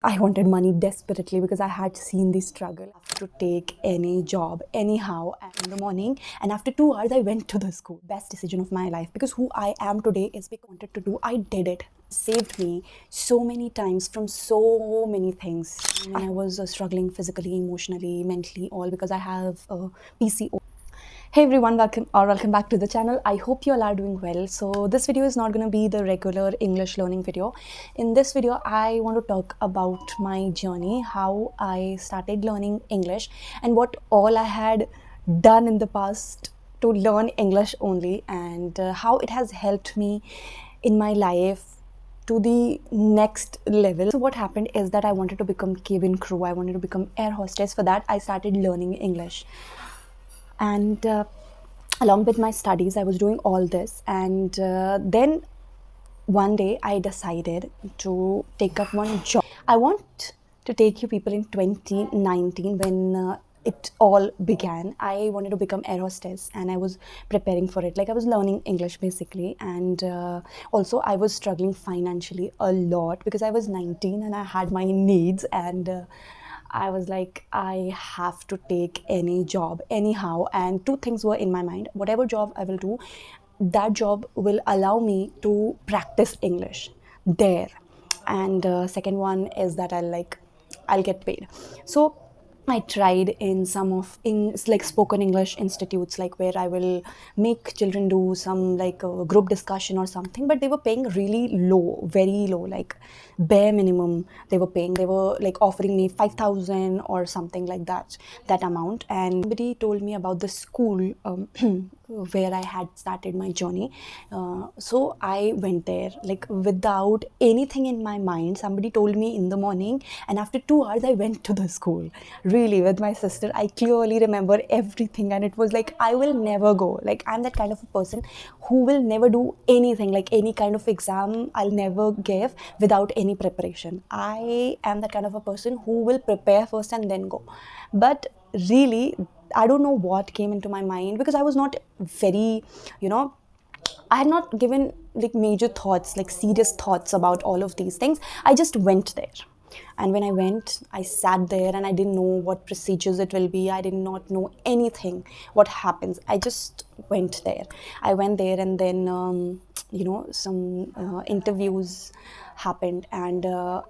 I wanted money desperately because I had seen the struggle. I have to take any job anyhow in the morning, and after 2 hours I went to the school. Best decision of my life, because who I am today is because I wanted to do. I did it. Saved me so many times from so many things. When I was struggling physically, emotionally, mentally, all because I have PCO. Hey everyone, welcome back to the channel. I hope you all are doing well. So this video is not going to be the regular English learning video. In this video, I want to talk about my journey, how I started learning English, and what all I had done in the past to learn English only, and how it has helped me in my life to the next level. So what happened is that I wanted to become cabin crew. I wanted to become air hostess. For that, I started learning English, and along with my studies I was doing all this, and then one day I decided to take up one job. I want to take you people in 2019 when it all began. I wanted to become air hostess, and I was preparing for it. Like, I was learning English basically, and also I was struggling financially a lot because I was 19 and I had my needs, and I was like, I have to take any job anyhow. And two things were in my mind: whatever job I will do, that job will allow me to practice English there. And second one is that I'll get paid. So I tried in some of in like spoken English institutes, like where I will make children do some like group discussion or something, but they were paying really low, very low, like bare minimum they were paying. They were like offering me 5,000 or something like that amount. And somebody told me about the school where I had started my journey. So I went there like without anything in my mind. Somebody told me in the morning, and after 2 hours I went to the school. Really, with my sister, I clearly remember everything, and it was like I will never go. Like, I'm that kind of a person who will never do anything, like any kind of exam I'll never give without any preparation. I am that kind of a person who will prepare first and then go. But really, I don't know what came into my mind, because I was not very, you know, I had not given like major thoughts, like serious thoughts about all of these things. I just went there. And when I went, I sat there and I didn't know what procedures it will be. I did not know anything, what happens. I just went there. I went there, and then, some interviews happened. And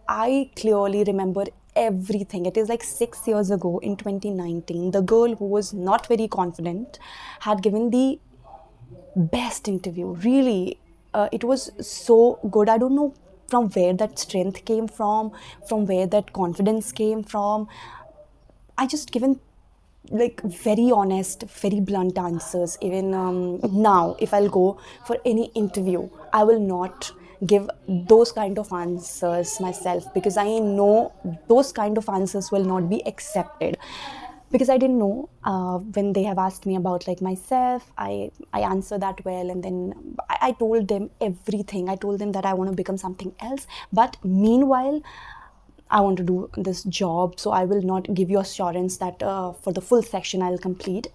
I clearly remember everything. It is like 6 years ago in 2019. The girl who was not very confident had given the best interview. Really, it was so good. I don't know from where that strength came from where that confidence came from. I just given like very honest, very blunt answers. Even now, if I'll go for any interview, I will not give those kind of answers myself, because I know those kind of answers will not be accepted. Because I didn't know, when they have asked me about like myself, I answer that well, and then I told them everything. I told them that I want to become something else, but meanwhile I want to do this job, so I will not give you assurance that for the full section I'll complete.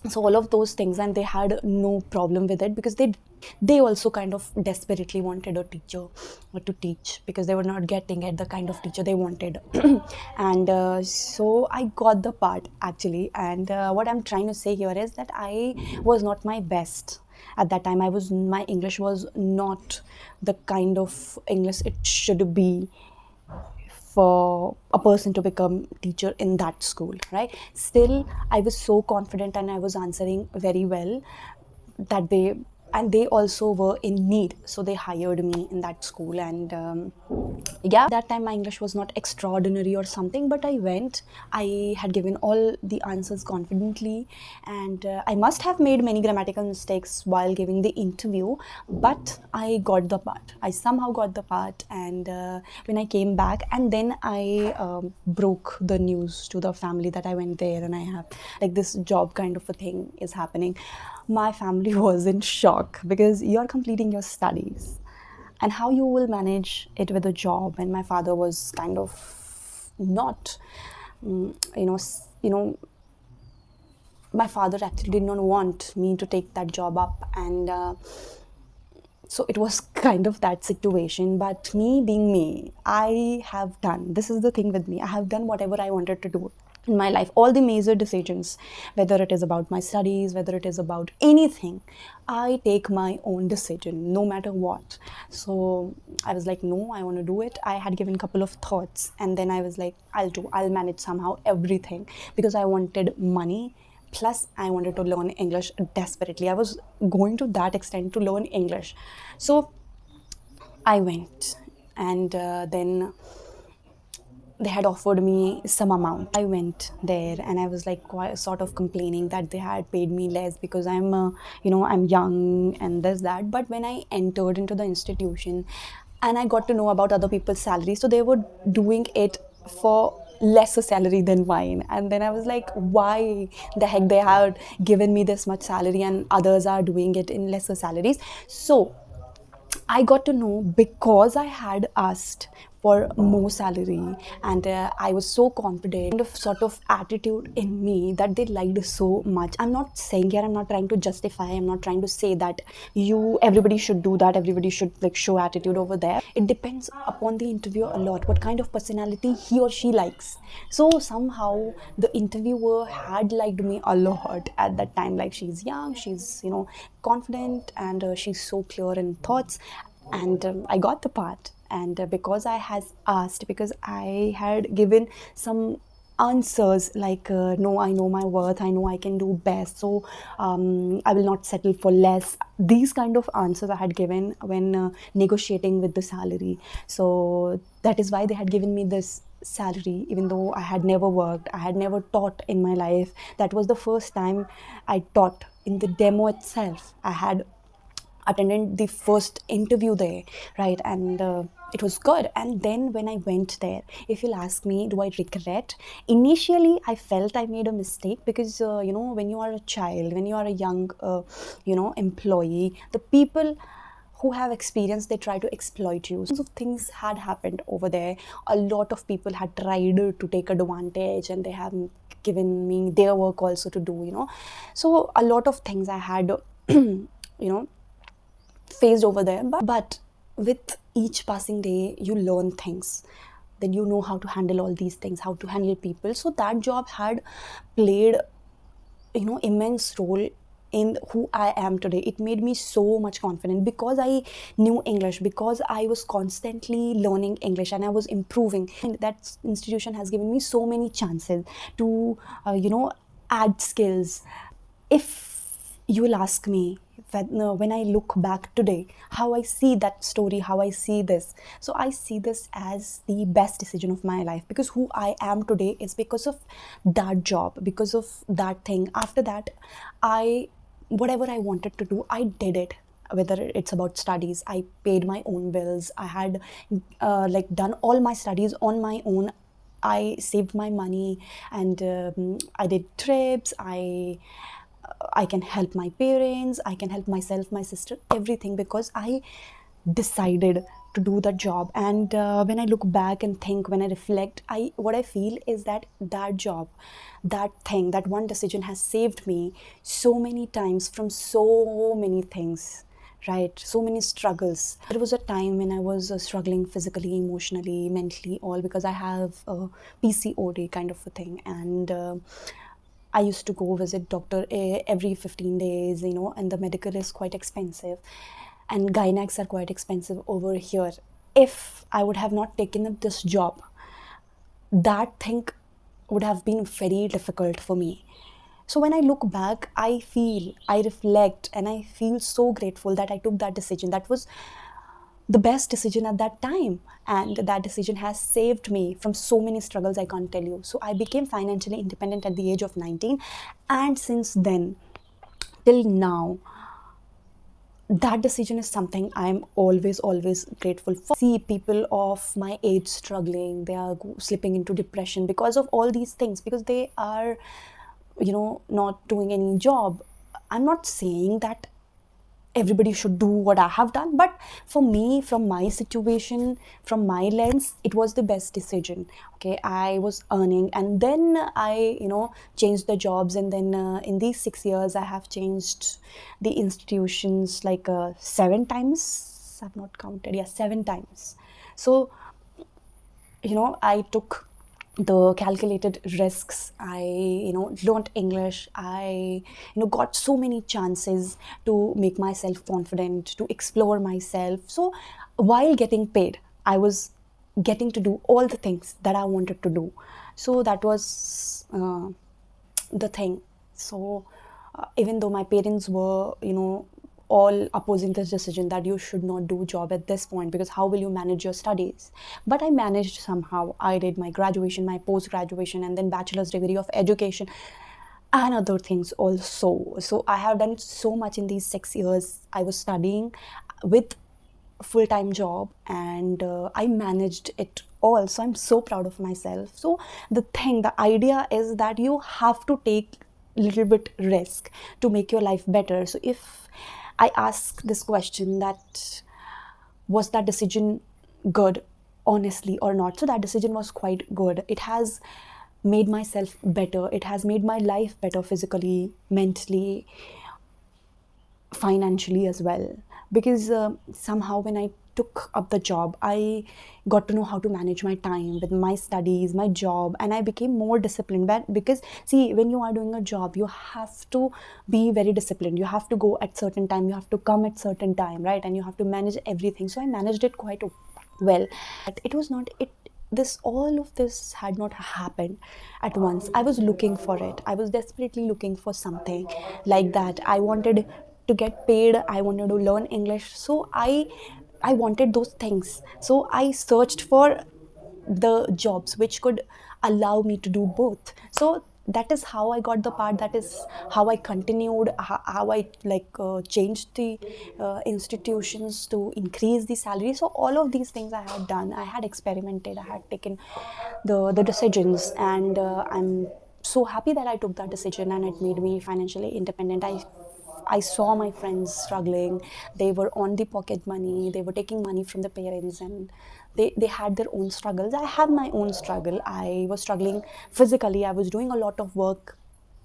So all of those things, and they had no problem with it, because they also kind of desperately wanted a teacher to teach, because they were not getting it, the kind of teacher they wanted. And so I got the part actually. And what I'm trying to say here is that I was not my best at that time. My English was not the kind of English it should be for a person to become teacher in that school, right? Still, I was so confident and I was answering very well, that they also were in need, so they hired me in that school. And yeah, that time my English was not extraordinary or something, but I went. I had given all the answers confidently, and I must have made many grammatical mistakes while giving the interview, but I got the part. I somehow got the part. And when I came back, and then I broke the news to the family that I went there and I have like this job kind of a thing is happening. My family was in shock, because you're completing your studies and how you will manage it with a job. And my father was kind of not, my father actually did not want me to take that job up. And So it was kind of that situation. But me being me, I have done, this is the thing with me, I have done whatever I wanted to do in my life. All the major decisions, whether it is about my studies, whether it is about anything, I take my own decision no matter what. So I was like, no, I want to do it. I had given a couple of thoughts, and then I was like, I'll manage somehow everything, because I wanted money. Plus, I wanted to learn English desperately. I was going to that extent to learn English. So I went, and then they had offered me some amount. I went there, and I was like quite sort of complaining that they had paid me less because I'm young and this that. But when I entered into the institution, and I got to know about other people's salaries, so they were doing it for lesser salary than mine. And then I was like, why the heck they had given me this much salary and others are doing it in lesser salaries? So I got to know because I had asked for more salary, and I was so confident, kind of sort of attitude in me that they liked so much. I'm not saying here, I'm not trying to justify, I'm not trying to say that everybody should do that, everybody should like show attitude over there. It depends upon the interviewer a lot, what kind of personality he or she likes. So somehow the interviewer had liked me a lot at that time. Like, she's young, she's confident, and she's so clear in thoughts. And I got the part. And because I has asked, because I had given some answers like, no, I know my worth, I know I can do best, so I will not settle for less. These kind of answers I had given when negotiating with the salary. So that is why they had given me this salary, even though I had never worked, I had never taught in my life. That was the first time I taught. In the demo itself, I had attended the first interview there, right? And it was good. And then when I went there, if you'll ask me, do I regret? Initially, I felt I made a mistake, because when you are a child, when you are a young employee, the people who have experience, they try to exploit you. So things had happened over there. A lot of people had tried to take advantage, and they have given me their work also to do. So a lot of things I had you know faced over there. But with each passing day, you learn things. Then you know how to handle all these things, how to handle people. So that job had played immense role in who I am today. It made me so much confident, because I knew English, because I was constantly learning English, and I was improving. And that institution has given me so many chances to add skills. If you will ask me, when I look back today, how I see that story, how I see this. So I see this as the best decision of my life, because who I am today is because of that job, because of that thing. After that, whatever I wanted to do, I did it. Whether it's about studies, I paid my own bills. I had done all my studies on my own. I saved my money, and I did trips. I can help my parents, I can help myself, my sister, everything, because I decided to do the job. And when I look back and think, when I reflect, what I feel is that that job, that thing, that one decision has saved me so many times from so many things, right? So many struggles. There was a time when I was struggling physically, emotionally, mentally, all because I have a PCOD kind of a thing. And I used to go visit doctor every 15 days, and the medical is quite expensive, and gynacs are quite expensive over here. If I would have not taken up this job, that thing would have been very difficult for me. So when I look back, I reflect, and I feel so grateful that I took that decision. That was the best decision at that time, and that decision has saved me from so many struggles I can't tell you. So I became financially independent at the age of 19, and since then till now, that decision is something I'm always grateful for. See people of my age struggling, they are slipping into depression because of all these things, because they are not doing any job. I'm not saying that everybody should do what I have done. But for me, from my situation, from my lens, it was the best decision. Okay, I was earning, and then I, changed the jobs, and then in these 6 years, I have changed the institutions like 7 times. I've not counted. Yeah, 7 times. So I took the calculated risks. I learned English. I got so many chances to make myself confident, to explore myself. So while getting paid, I was getting to do all the things that I wanted to do. So that was the thing. So even though my parents were all opposing this decision that you should not do job at this point, because how will you manage your studies, but I managed somehow. I did my graduation, my post graduation, and then bachelor's degree of education and other things also. So I have done so much in these 6 years. I was studying with full-time job, and I managed it all. So I'm so proud of myself. So the idea is that you have to take little bit risk to make your life better. So if I ask this question, that was that decision good, honestly, or not? So that decision was quite good. It has made myself better. It has made my life better, physically, mentally, financially as well. Because somehow when I took up the job, I got to know how to manage my time with my studies, my job, and I became more disciplined. But because see, when you are doing a job, you have to be very disciplined. You have to go at certain time, you have to come at certain time, right? And you have to manage everything. So I managed it quite well. But it was not it this all of this had not happened at once. I was looking for it. I was desperately looking for something like that. I wanted to get paid. I wanted to learn English. So I wanted those things. So I searched for the jobs which could allow me to do both. So that is how I got the part. That is how I continued, how I changed the institutions to increase the salary. So all of these things I had done. I had experimented. I had taken the decisions, and I'm so happy that I took that decision, and it made me financially independent. I saw my friends struggling. They were on the pocket money. They were taking money from the parents, and they had their own struggles. I had my own struggle. I was struggling physically. I was doing a lot of work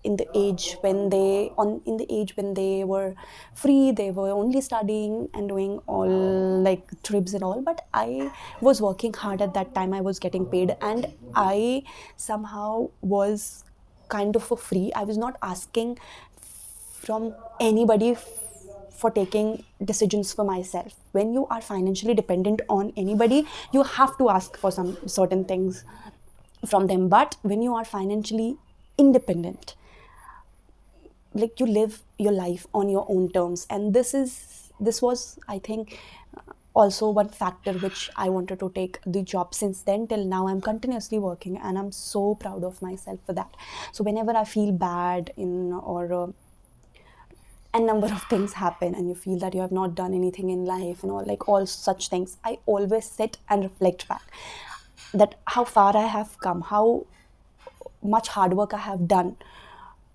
in the age when they were free. They were only studying and doing all like trips and all. But I was working hard at that time. I was getting paid, and I somehow was kind of for free. I was not asking from anybody for taking decisions for myself. When you are financially dependent on anybody, you have to ask for some certain things from them. But when you are financially independent, like, you live your life on your own terms. And this was, I think, also one factor which I wanted to take the job. Since then till now, I'm continuously working, and I'm so proud of myself for that. So whenever I feel bad in or a number of things happen, and you feel that you have not done anything in life, like all such things, I always sit and reflect back that how far I have come, how much hard work I have done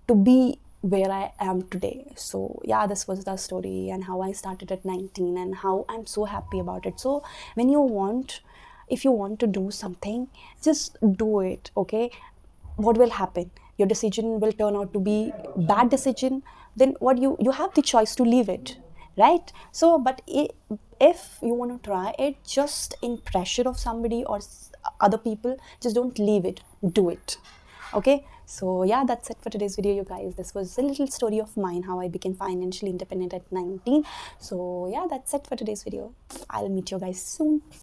to be where I am today. So yeah, this was the story, and how I started at 19, and how I'm so happy about it. So when if you want to do something, just do it. Okay, what will happen? Your decision will turn out to be bad decision. Then what, you have the choice to leave it, right? So but if you want to try it just in pressure of somebody or other people, just don't leave it, do it. Okay, so yeah, that's it for today's video, you guys. This was a little story of mine, how I became financially independent at 19. So yeah, that's it for today's video. I'll meet you guys soon.